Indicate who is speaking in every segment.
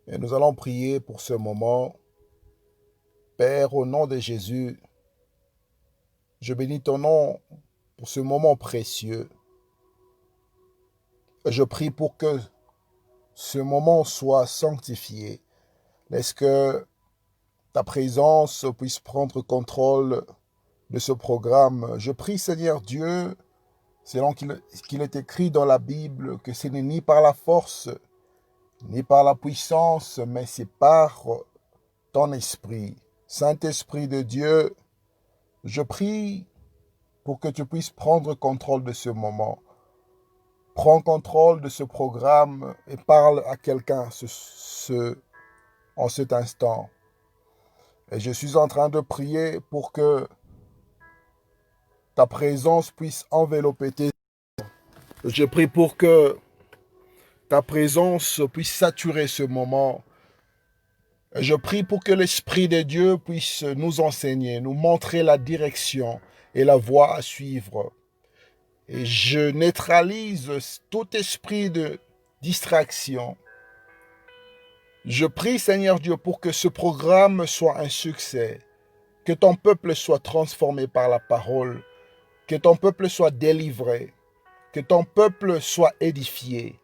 Speaker 1: Et nous allons prier pour ce moment. Père, au nom de Jésus, je bénis ton nom pour ce moment précieux. Je prie pour que ce moment soit sanctifié. Laisse que ta présence puisse prendre contrôle de ce programme. Je prie, Seigneur Dieu, selon qu'il est écrit dans la Bible, que ce n'est ni par la force, ni par la puissance, mais c'est par ton esprit. Saint-Esprit de Dieu, je prie pour que tu puisses prendre contrôle de ce moment. Prends contrôle de ce programme et parle à quelqu'un en cet instant. Et je suis en train de prier pour que ta présence puisse envelopper tes... Je prie pour que ta présence puisse saturer ce moment. Et je prie pour que l'Esprit de Dieu puisse nous enseigner, nous montrer la direction et la voie à suivre. Et je neutralise tout esprit de distraction. Je prie, Seigneur Dieu, pour que ce programme soit un succès, que ton peuple soit transformé par la parole, que ton peuple soit délivré, que ton peuple soit édifié.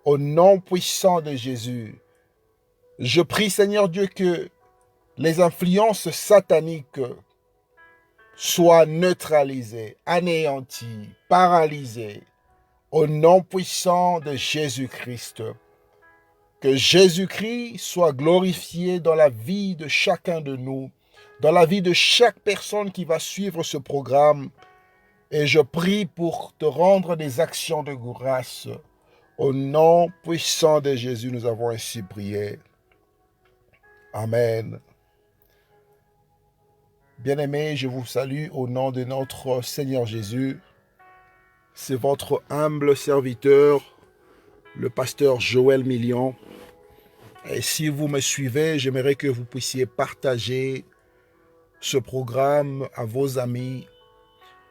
Speaker 1: Au nom puissant de Jésus, je prie, Seigneur Dieu, que les influences sataniques soient neutralisées, anéanties, paralysées. Au nom puissant de Jésus-Christ, que Jésus-Christ soit glorifié dans la vie de chacun de nous, dans la vie de chaque personne qui va suivre ce programme. Et je prie pour te rendre des actions de grâce. Au nom puissant de Jésus, nous avons ainsi prié. Amen. Bien-aimés, je vous salue au nom de notre Seigneur Jésus. C'est votre humble serviteur, le pasteur Joël Million. Et si vous me suivez, j'aimerais que vous puissiez partager ce programme à vos amis.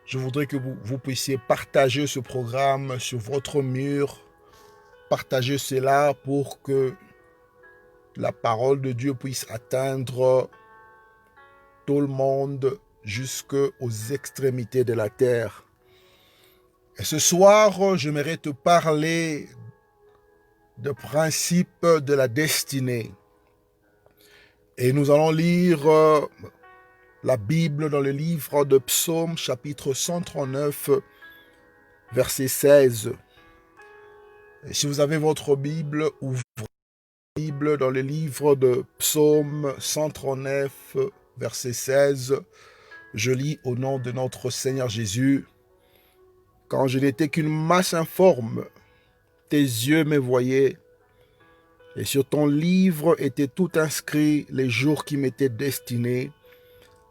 Speaker 1: Je voudrais que vous puissiez partager ce programme sur votre mur. Partagez cela pour que la parole de Dieu puisse atteindre tout le monde jusqu'aux extrémités de la terre. Et ce soir, j'aimerais te parler de principe de la destinée. Et nous allons lire la Bible dans le livre de Psaume, chapitre 139, verset 16. Et si vous avez votre Bible, ouvrez la Bible dans le livre de Psaume 139, verset 16. Je lis au nom de notre Seigneur Jésus. Quand je n'étais qu'une masse informe, tes yeux me voyaient, et sur ton livre étaient tout inscrits les jours qui m'étaient destinés,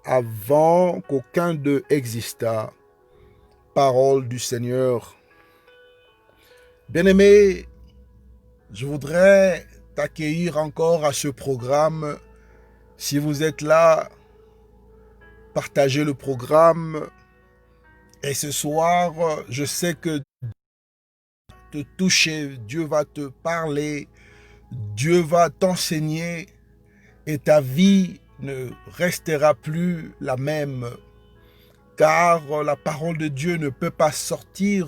Speaker 1: avant qu'aucun d'eux existât. Parole du Seigneur. Bien-aimé, je voudrais t'accueillir encore à ce programme. Si vous êtes là, partagez le programme. Et ce soir, je sais que te toucher, Dieu va te parler, Dieu va t'enseigner et ta vie ne restera plus la même. Car la parole de Dieu ne peut pas sortir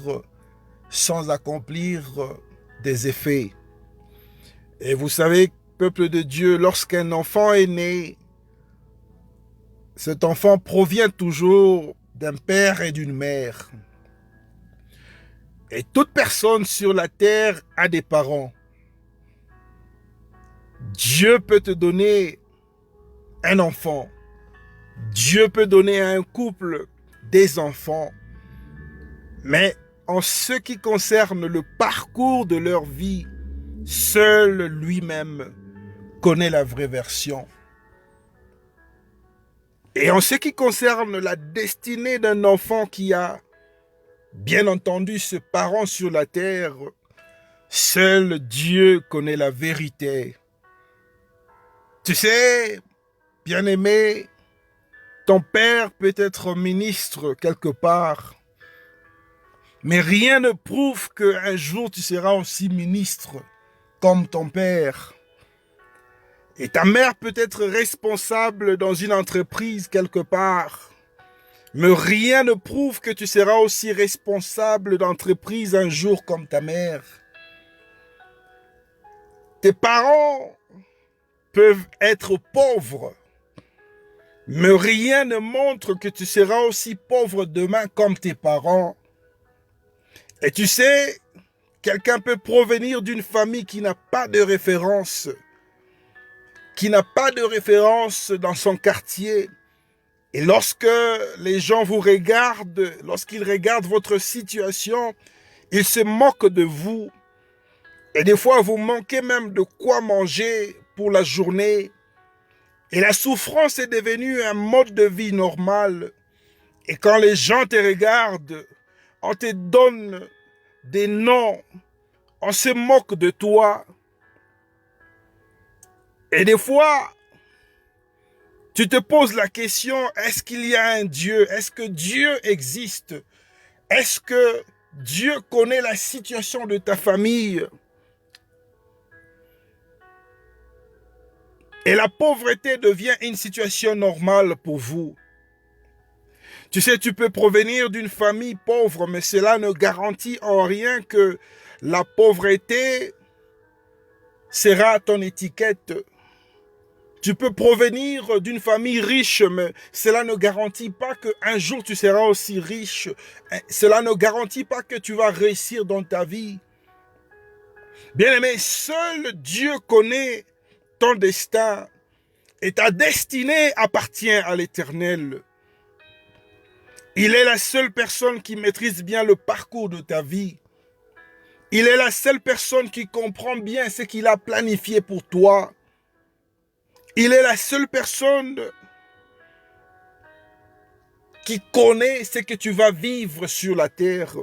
Speaker 1: sans accomplir des effets. Et vous savez, peuple de Dieu, lorsqu'un enfant est né, cet enfant provient toujours d'un père et d'une mère. Et toute personne sur la terre a des parents. Dieu peut te donner un enfant. Dieu peut donner à un couple des enfants. Mais en ce qui concerne le parcours de leur vie, seul lui-même connaît la vraie version. Et en ce qui concerne la destinée d'un enfant qui a bien entendu ses parents sur la terre, seul Dieu connaît la vérité. Tu sais, bien-aimé, ton père peut être ministre quelque part, mais rien ne prouve qu'un jour tu seras aussi ministre comme ton père. Et ta mère peut être responsable dans une entreprise quelque part. Mais rien ne prouve que tu seras aussi responsable d'entreprise un jour comme ta mère. Tes parents peuvent être pauvres, mais rien ne montre que tu seras aussi pauvre demain comme tes parents. Et tu sais, quelqu'un peut provenir d'une famille qui n'a pas de référence, dans son quartier. Et lorsque les gens vous regardent, lorsqu'ils regardent votre situation, ils se moquent de vous. Et des fois, vous manquez même de quoi manger pour la journée. Et la souffrance est devenue un mode de vie normal. Et quand les gens te regardent, on te donne des noms, on se moque de toi. Et des fois, tu te poses la question, est-ce qu'il y a un Dieu? Est-ce que Dieu existe? Est-ce que Dieu connaît la situation de ta famille? Et la pauvreté devient une situation normale pour vous. Tu sais, tu peux provenir d'une famille pauvre, mais cela ne garantit en rien que la pauvreté sera ton étiquette. Tu peux provenir d'une famille riche, mais cela ne garantit pas qu'un jour tu seras aussi riche. Cela ne garantit pas que tu vas réussir dans ta vie. Bien-aimé, seul Dieu connaît ton destin et ta destinée appartient à l'Éternel. Il est la seule personne qui maîtrise bien le parcours de ta vie. Il est la seule personne qui comprend bien ce qu'il a planifié pour toi. Il est la seule personne qui connaît ce que tu vas vivre sur la terre.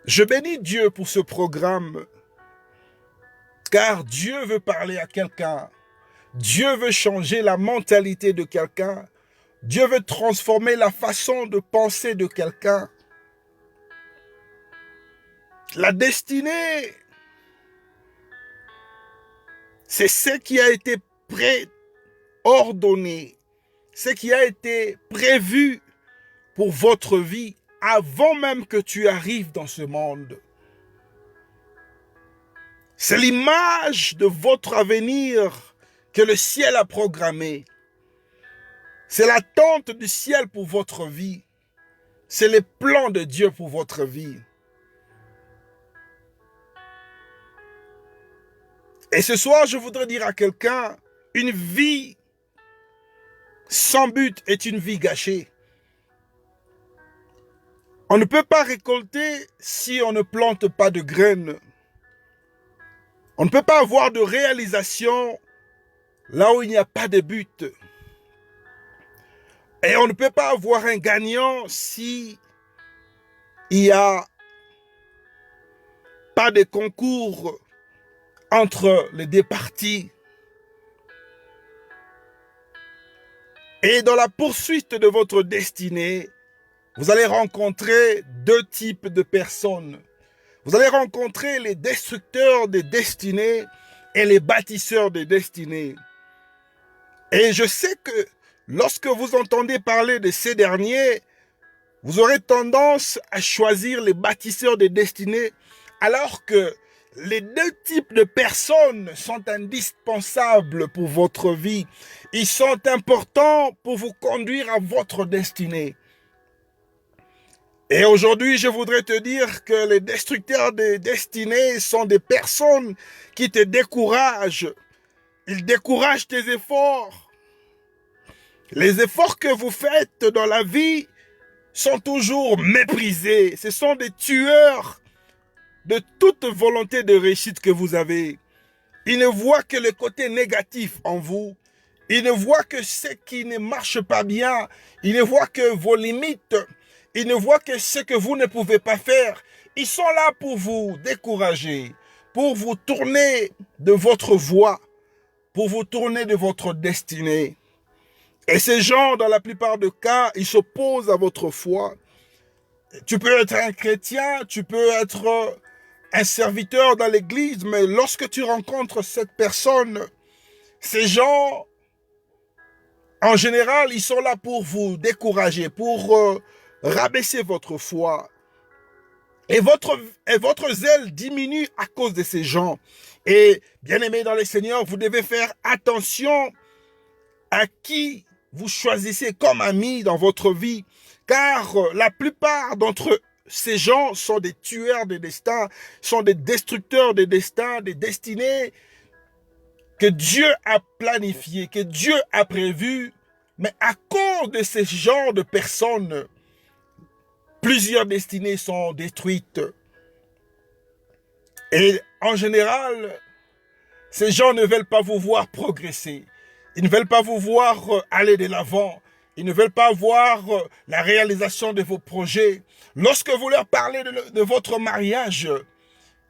Speaker 1: Je bénis Dieu pour ce programme, car Dieu veut parler à quelqu'un. Dieu veut changer la mentalité de quelqu'un. Dieu veut transformer la façon de penser de quelqu'un. La destinée, c'est ce qui a été préordonné, ce qui a été prévu pour votre vie avant même que tu arrives dans ce monde. C'est l'image de votre avenir que le ciel a programmé. C'est l'attente du ciel pour votre vie. C'est les plans de Dieu pour votre vie. Et ce soir, je voudrais dire à quelqu'un, une vie sans but est une vie gâchée. On ne peut pas récolter si on ne plante pas de graines. On ne peut pas avoir de réalisation là où il n'y a pas de but. Et on ne peut pas avoir un gagnant si il n'y a pas de concours entre les deux parties. Et dans la poursuite de votre destinée, vous allez rencontrer deux types de personnes. Vous allez rencontrer les destructeurs des destinées et les bâtisseurs des destinées. Et je sais que lorsque vous entendez parler de ces derniers, vous aurez tendance à choisir les bâtisseurs des destinées, alors que les deux types de personnes sont indispensables pour votre vie. Ils sont importants pour vous conduire à votre destinée. Et aujourd'hui, je voudrais te dire que les destructeurs des destinées sont des personnes qui te découragent. Ils découragent tes efforts. Les efforts que vous faites dans la vie sont toujours méprisés. Ce sont des tueurs de toute volonté de réussite que vous avez. Ils ne voient que le côté négatif en vous. Ils ne voient que ce qui ne marche pas bien. Ils ne voient que vos limites. Ils ne voient que ce que vous ne pouvez pas faire. Ils sont là pour vous décourager, pour vous tourner de votre voie, pour vous tourner de votre destinée. Et ces gens, dans la plupart des cas, ils s'opposent à votre foi. Tu peux être un chrétien, tu peux être un serviteur dans l'église, mais lorsque tu rencontres cette personne, ces gens, en général, ils sont là pour vous décourager, pour rabaisser votre foi. Et votre zèle diminue à cause de ces gens. Et bien aimés dans le Seigneur, vous devez faire attention à qui vous choisissez comme amis dans votre vie, car la plupart d'entre ces gens sont des tueurs de destin, sont des destructeurs de destin, des destinées que Dieu a planifiées, que Dieu a prévues, mais à cause de ces genres de personnes, plusieurs destinées sont détruites. Et en général, ces gens ne veulent pas vous voir progresser. Ils ne veulent pas vous voir aller de l'avant. Ils ne veulent pas voir la réalisation de vos projets. Lorsque vous leur parlez de votre mariage,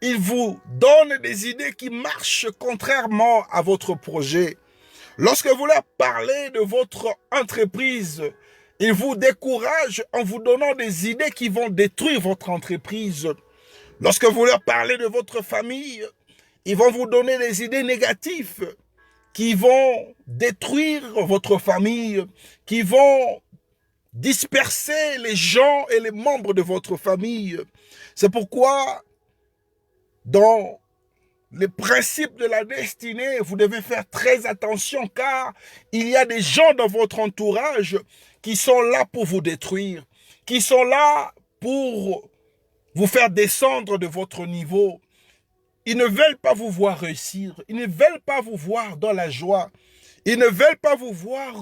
Speaker 1: ils vous donnent des idées qui marchent contrairement à votre projet. Lorsque vous leur parlez de votre entreprise, ils vous découragent en vous donnant des idées qui vont détruire votre entreprise. Lorsque vous leur parlez de votre famille, ils vont vous donner des idées négatives qui vont détruire votre famille, qui vont disperser les gens et les membres de votre famille. C'est pourquoi, dans les principes de la destinée, vous devez faire très attention, car il y a des gens dans votre entourage qui sont là pour vous détruire, qui sont là pour vous faire descendre de votre niveau. Ils ne veulent pas vous voir réussir. Ils ne veulent pas vous voir dans la joie. Ils ne veulent pas vous voir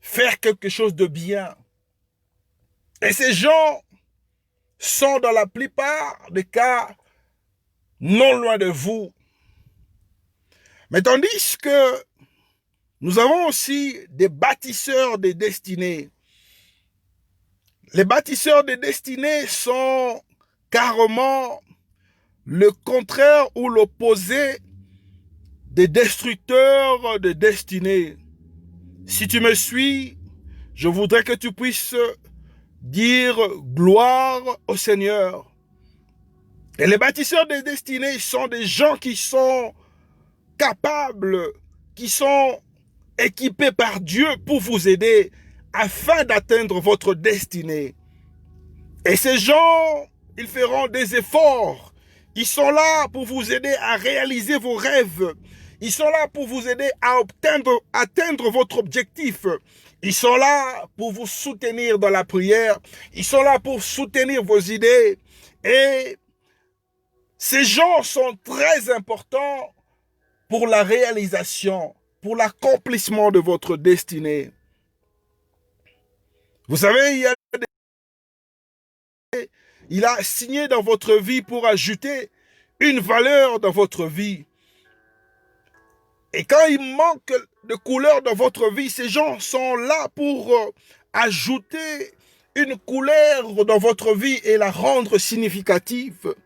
Speaker 1: faire quelque chose de bien. Et ces gens sont dans la plupart des cas non loin de vous. Mais tandis que nous avons aussi des bâtisseurs de destinées. Les bâtisseurs de destinées sont carrément le contraire ou l'opposé des destructeurs de destinée. Si tu me suis, je voudrais que tu puisses dire gloire au Seigneur. Et les bâtisseurs de destinée sont des gens qui sont capables, qui sont équipés par Dieu pour vous aider afin d'atteindre votre destinée. Et ces gens, ils feront des efforts. Ils sont là pour vous aider à réaliser vos rêves. Ils sont là pour vous aider à atteindre votre objectif. Ils sont là pour vous soutenir dans la prière. Ils sont là pour soutenir vos idées. Et ces gens sont très importants pour la réalisation, pour l'accomplissement de votre destinée. Vous savez, il a signé dans votre vie pour ajouter une valeur dans votre vie. Et quand il manque de couleur dans votre vie, ces gens sont là pour ajouter une couleur dans votre vie et la rendre significative.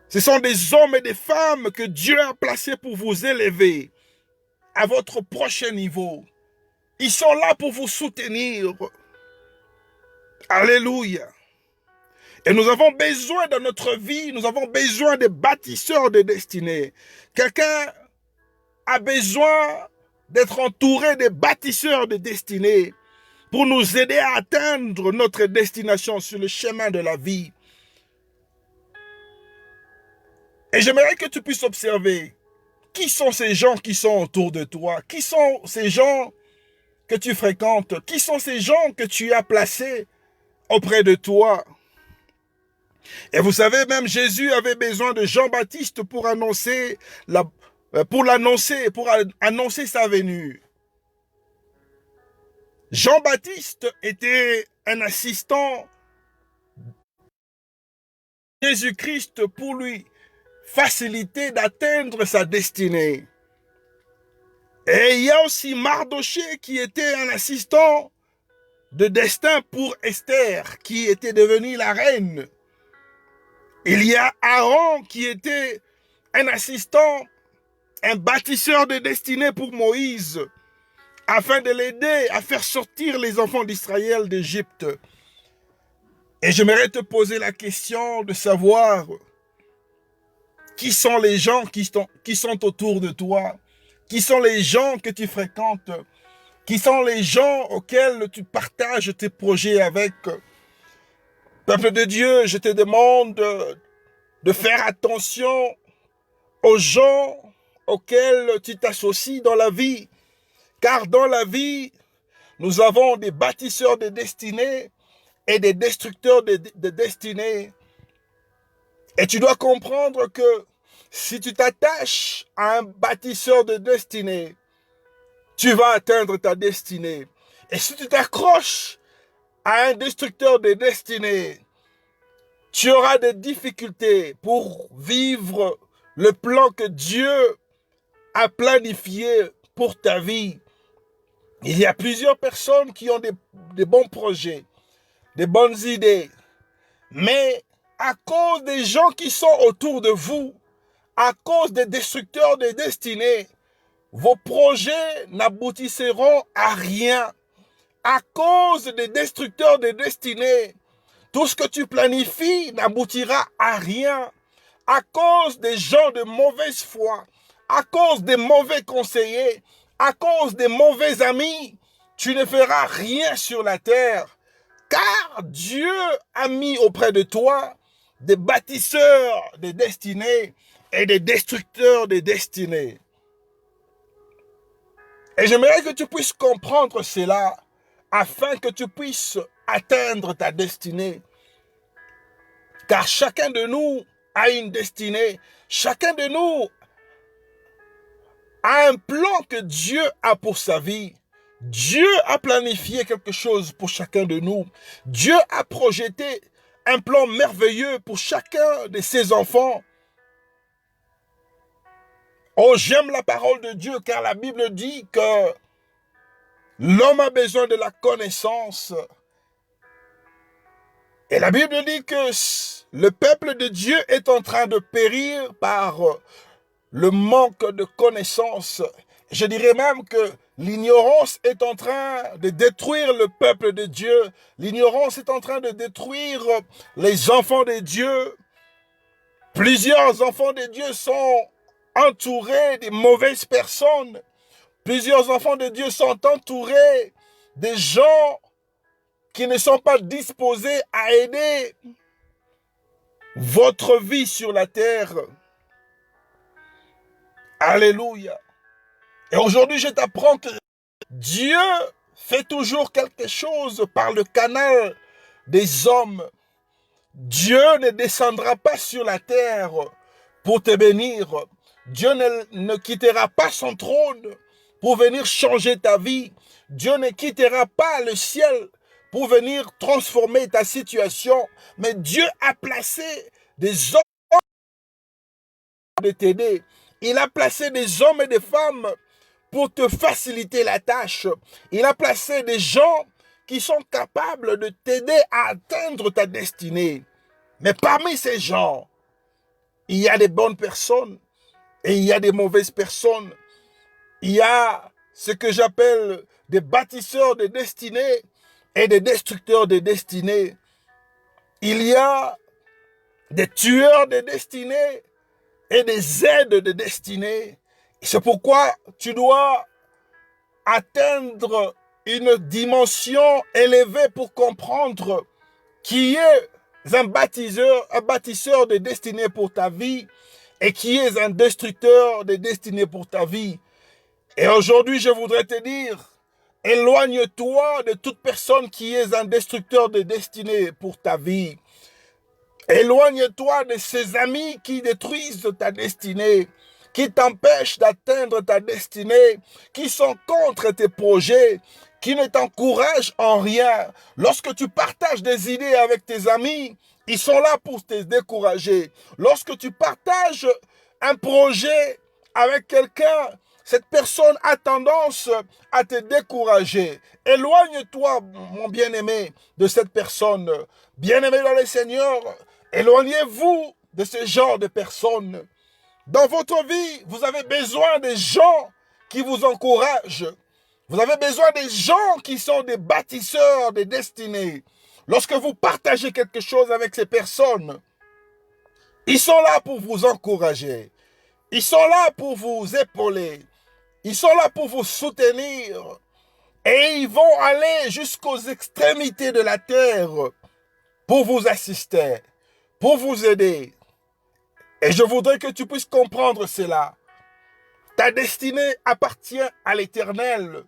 Speaker 1: Ce sont des hommes et des femmes que Dieu a placés pour vous élever à votre prochain niveau. Ils sont là pour vous soutenir. Alléluia. Et nous avons besoin dans notre vie, nous avons besoin de bâtisseurs de destinée. Quelqu'un a besoin d'être entouré de bâtisseurs de destinée pour nous aider à atteindre notre destination sur le chemin de la vie. Et j'aimerais que tu puisses observer qui sont ces gens qui sont autour de toi, qui sont ces gens que tu fréquentes, qui sont ces gens que tu as placés auprès de toi. Et vous savez, même Jésus avait besoin de Jean-Baptiste pour annoncer sa venue. Jean-Baptiste était un assistant de Jésus-Christ pour lui faciliter d'atteindre sa destinée. Et il y a aussi Mardoché qui était un assistant de destin pour Esther, qui était devenue la reine. Il y a Aaron qui était un assistant, un bâtisseur de destinée pour Moïse, afin de l'aider à faire sortir les enfants d'Israël d'Égypte. Et j'aimerais te poser la question de savoir qui sont les gens qui sont autour de toi, qui sont les gens que tu fréquentes, qui sont les gens auxquels tu partages tes projets avec. Peuple de Dieu, je te demande de faire attention aux gens auxquels tu t'associes dans la vie. Car dans la vie, nous avons des bâtisseurs de destinée et des destructeurs de destinée. Et tu dois comprendre que si tu t'attaches à un bâtisseur de destinée, tu vas atteindre ta destinée. Et si tu t'accroches à un destructeur de destinée, tu auras des difficultés pour vivre le plan que Dieu a planifié pour ta vie. Il y a plusieurs personnes qui ont des bons projets, des bonnes idées, mais à cause des gens qui sont autour de vous, à cause des destructeurs de destinée, vos projets n'aboutiront à rien. À cause des destructeurs de destinée, tout ce que tu planifies n'aboutira à rien. À cause des gens de mauvaise foi, à cause des mauvais conseillers, à cause des mauvais amis, tu ne feras rien sur la terre. Car Dieu a mis auprès de toi des bâtisseurs de destinée et des destructeurs de destinée. Et j'aimerais que tu puisses comprendre cela afin que tu puisses atteindre ta destinée. Car chacun de nous a une destinée. Chacun de nous a un plan que Dieu a pour sa vie. Dieu a planifié quelque chose pour chacun de nous. Dieu a projeté un plan merveilleux pour chacun de ses enfants. Oh, j'aime la parole de Dieu car la Bible dit que l'homme a besoin de la connaissance. Et la Bible dit que le peuple de Dieu est en train de périr par le manque de connaissance. Je dirais même que l'ignorance est en train de détruire le peuple de Dieu. L'ignorance est en train de détruire les enfants de Dieu. Plusieurs enfants de Dieu sont entourés de mauvaises personnes. Plusieurs enfants de Dieu sont entourés des gens qui ne sont pas disposés à aider votre vie sur la terre. Alléluia. Et aujourd'hui, je t'apprends que Dieu fait toujours quelque chose par le canal des hommes. Dieu ne descendra pas sur la terre pour te bénir. Dieu ne quittera pas son trône pour venir changer ta vie. Dieu ne quittera pas le ciel pour venir transformer ta situation. Mais Dieu a placé des hommes de t'aider. Il a placé des hommes et des femmes pour te faciliter la tâche. Il a placé des gens qui sont capables de t'aider à atteindre ta destinée. Mais parmi ces gens, il y a des bonnes personnes et il y a des mauvaises personnes. Il y a ce que j'appelle des bâtisseurs de destinée et des destructeurs de destinée. Il y a des tueurs de destinée et des aides de destinée. C'est pourquoi tu dois atteindre une dimension élevée pour comprendre qui est un bâtisseur de destinée pour ta vie et qui est un destructeur de destinée pour ta vie. Et aujourd'hui, je voudrais te dire, éloigne-toi de toute personne qui est un destructeur de destinée pour ta vie. Éloigne-toi de ces amis qui détruisent ta destinée, qui t'empêchent d'atteindre ta destinée, qui sont contre tes projets, qui ne t'encouragent en rien. Lorsque tu partages des idées avec tes amis, ils sont là pour te décourager. Lorsque tu partages un projet avec quelqu'un, cette personne a tendance à te décourager. Éloigne-toi, mon bien-aimé, de cette personne. Bien-aimé dans le Seigneur, éloignez-vous de ce genre de personnes. Dans votre vie, vous avez besoin des gens qui vous encouragent. Vous avez besoin des gens qui sont des bâtisseurs de destinée. lorsque vous partagez quelque chose avec ces personnes, ils sont là pour vous encourager. Ils sont là pour vous épauler. Ils sont là pour vous soutenir. Et ils vont aller jusqu'aux extrémités de la terre pour vous assister, pour vous aider. Et je voudrais que tu puisses comprendre cela. Ta destinée appartient à l'Éternel.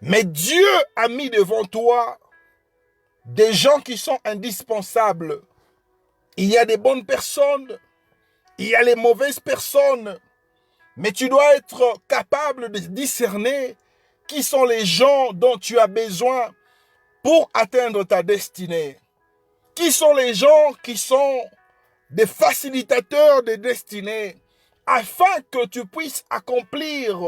Speaker 1: Mais Dieu a mis devant toi des gens qui sont indispensables. Il y a des bonnes personnes, il y a les mauvaises personnes. Mais tu dois être capable de discerner qui sont les gens dont tu as besoin pour atteindre ta destinée. Qui sont les gens qui sont des facilitateurs de destinée afin que tu puisses accomplir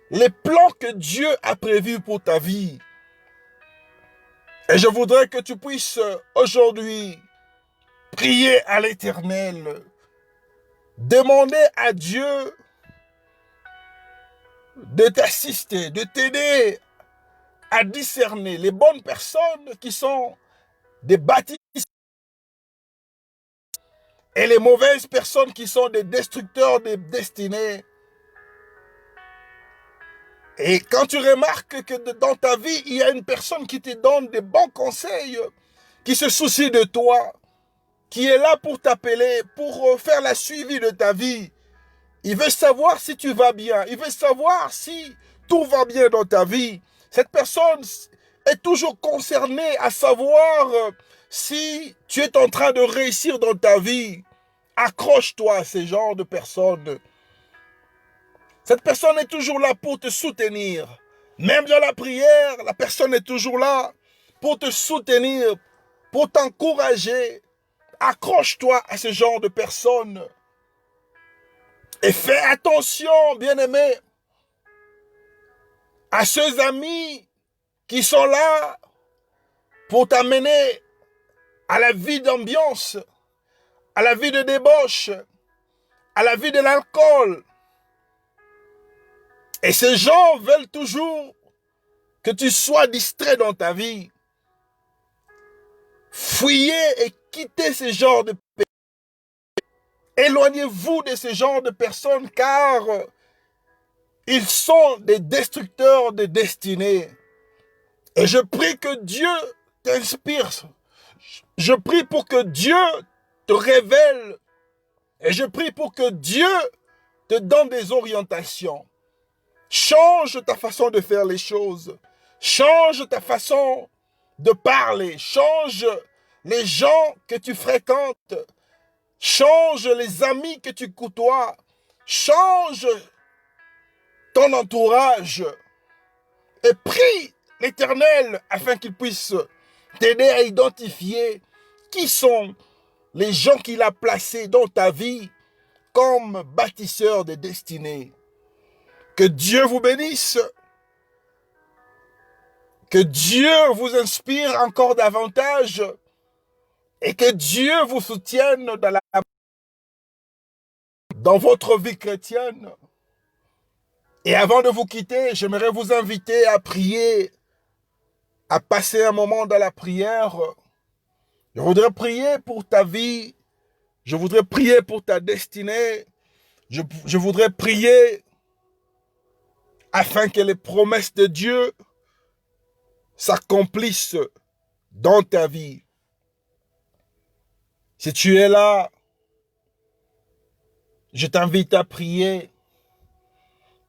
Speaker 1: les plans que Dieu a prévus pour ta vie. Et je voudrais que tu puisses aujourd'hui prier à l'Éternel, demander à Dieu de t'assister, de t'aider à discerner les bonnes personnes qui sont des bâtisseurs et les mauvaises personnes qui sont des destructeurs de destinées. Et quand tu remarques que dans ta vie, il y a une personne qui te donne des bons conseils, qui se soucie de toi, qui est là pour t'appeler, pour faire la suivi de ta vie. Il veut savoir si tu vas bien. Il veut savoir si tout va bien dans ta vie. Cette personne est toujours concernée à savoir si tu es en train de réussir dans ta vie. Accroche-toi à ce genre de personnes. Cette personne est toujours là pour te soutenir. Même dans la prière, la personne est toujours là pour te soutenir, pour t'encourager. Accroche-toi à ce genre de personnes. Et fais attention, bien-aimé, à ceux amis qui sont là pour t'amener à la vie d'ambiance, à la vie de débauche, à la vie de l'alcool. Et ces gens veulent toujours que tu sois distrait dans ta vie. Fuyez et quittez ce genre de personnes. Éloignez-vous de ce genre de personnes car ils sont des destructeurs de destinée. Et je prie que Dieu t'inspire. Je prie pour que Dieu te révèle. Et je prie pour que Dieu te donne des orientations. Change ta façon de faire les choses. Change ta façon de parler. Change les gens que tu fréquentes. Change les amis que tu côtoies. Change ton entourage. Et prie l'Éternel afin qu'il puisse t'aider à identifier qui sont les gens qu'il a placés dans ta vie comme bâtisseurs de destinée. Que Dieu vous bénisse. Que Dieu vous inspire encore davantage. Et que Dieu vous soutienne dans votre vie chrétienne. Et avant de vous quitter, j'aimerais vous inviter à prier, à passer un moment dans la prière. Je voudrais prier pour ta vie. Je voudrais prier pour ta destinée. Je voudrais prier afin que les promesses de Dieu s'accomplissent dans ta vie. Si tu es là, je t'invite à prier.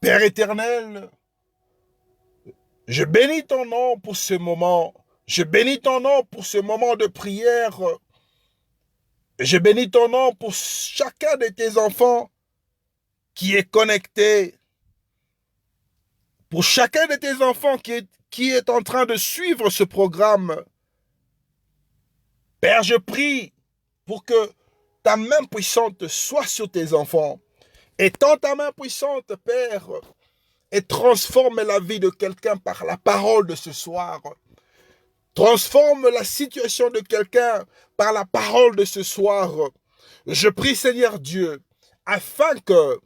Speaker 1: Père éternel, je bénis ton nom pour ce moment. Je bénis ton nom pour ce moment de prière. Je bénis ton nom pour chacun de tes enfants qui est connecté. Pour chacun de tes enfants qui est en train de suivre ce programme. Père, je prie pour que ta main puissante soit sur tes enfants. Étends ta main puissante, Père, et transforme la vie de quelqu'un par la parole de ce soir. Transforme la situation de quelqu'un par la parole de ce soir. Je prie, Seigneur Dieu, afin que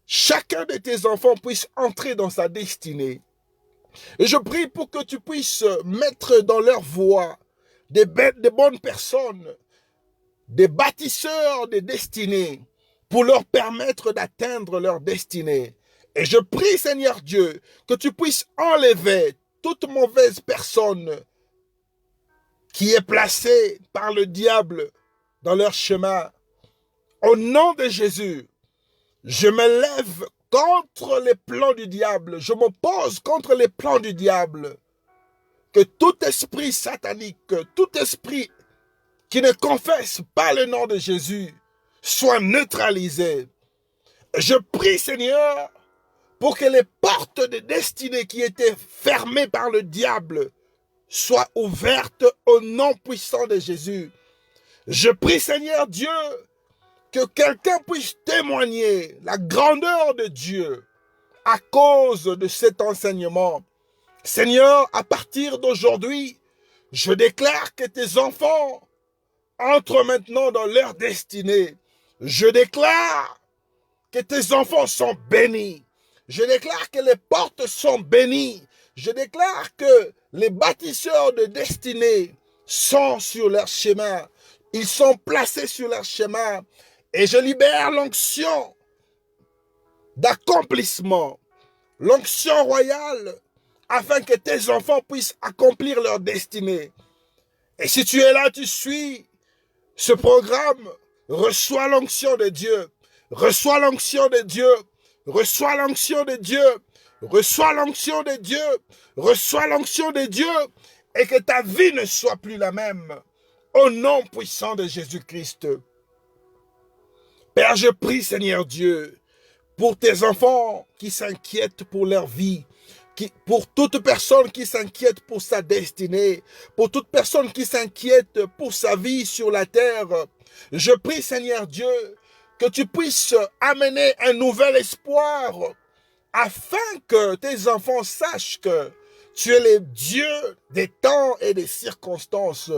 Speaker 1: chacun de tes enfants puisse entrer dans sa destinée. Et je prie pour que tu puisses mettre dans leur voie des bonnes personnes, des bâtisseurs de destinée, pour leur permettre d'atteindre leur destinée. Et je prie, Seigneur Dieu, que tu puisses enlever toute mauvaise personne qui est placée par le diable dans leur chemin. Au nom de Jésus, je me lève contre les plans du diable. Je m'oppose contre les plans du diable. Que tout esprit satanique, tout esprit qui ne confesse pas le nom de Jésus soit neutralisé. Je prie, Seigneur, pour que les portes de destinée qui étaient fermées par le diable soient ouvertes au nom puissant de Jésus. Je prie, Seigneur Dieu, que quelqu'un puisse témoigner la grandeur de Dieu à cause de cet enseignement. Seigneur, à partir d'aujourd'hui, je déclare que tes enfants entrent maintenant dans leur destinée. Je déclare que tes enfants sont bénis. Je déclare que les portes sont bénies. Je déclare que les bâtisseurs de destinée sont sur leur chemin. Ils sont placés sur leur chemin. Et je libère l'onction d'accomplissement, l'onction royale, afin que tes enfants puissent accomplir leur destinée. Et si tu es là, tu suis ce programme, reçois l'onction de Dieu, reçois l'onction de Dieu, reçois l'onction de Dieu, reçois l'onction de Dieu, reçois l'onction de Dieu, et que ta vie ne soit plus la même. Au nom puissant de Jésus-Christ. Père, je prie, Seigneur Dieu, pour tes enfants qui s'inquiètent pour leur vie, pour toute personne qui s'inquiète pour sa destinée, pour toute personne qui s'inquiète pour sa vie sur la terre. Je prie, Seigneur Dieu, que tu puisses amener un nouvel espoir afin que tes enfants sachent que tu es le Dieu des temps et des circonstances.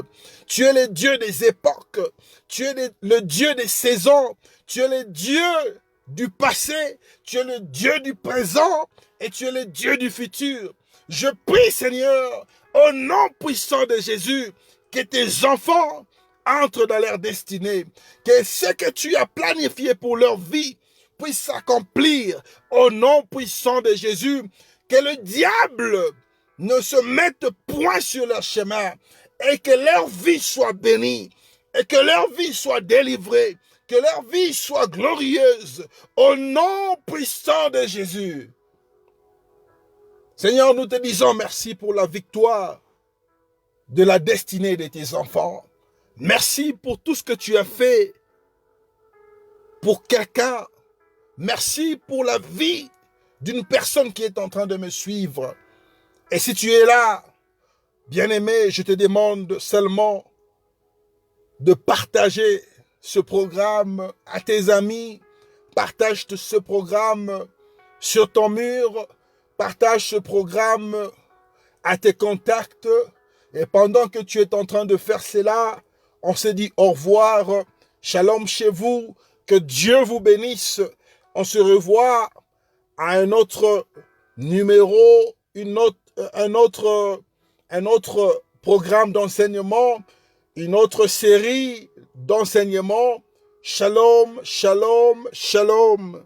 Speaker 1: Tu es le Dieu des époques. Tu es le Dieu des saisons. Tu es le Dieu du passé. Tu es le Dieu du présent. Et tu es le Dieu du futur. Je prie, Seigneur, au nom puissant de Jésus, que tes enfants entrent dans leur destinée. Que ce que tu as planifié pour leur vie puisse s'accomplir au nom puissant de Jésus. Que le diable ne se mette point sur leur chemin et que leur vie soit bénie et que leur vie soit délivrée, que leur vie soit glorieuse au nom puissant de Jésus. Seigneur, nous te disons merci pour la victoire de la destinée de tes enfants. Merci pour tout ce que tu as fait pour quelqu'un. Merci pour la vie d'une personne qui est en train de me suivre. Et si tu es là, bien-aimé, je te demande seulement de partager ce programme à tes amis. Partage ce programme sur ton mur. Partage ce programme à tes contacts. Et pendant que tu es en train de faire cela, on se dit au revoir. Shalom chez vous. Que Dieu vous bénisse. On se revoit à un autre numéro, un autre programme d'enseignement, une autre série d'enseignements. Shalom, shalom, shalom.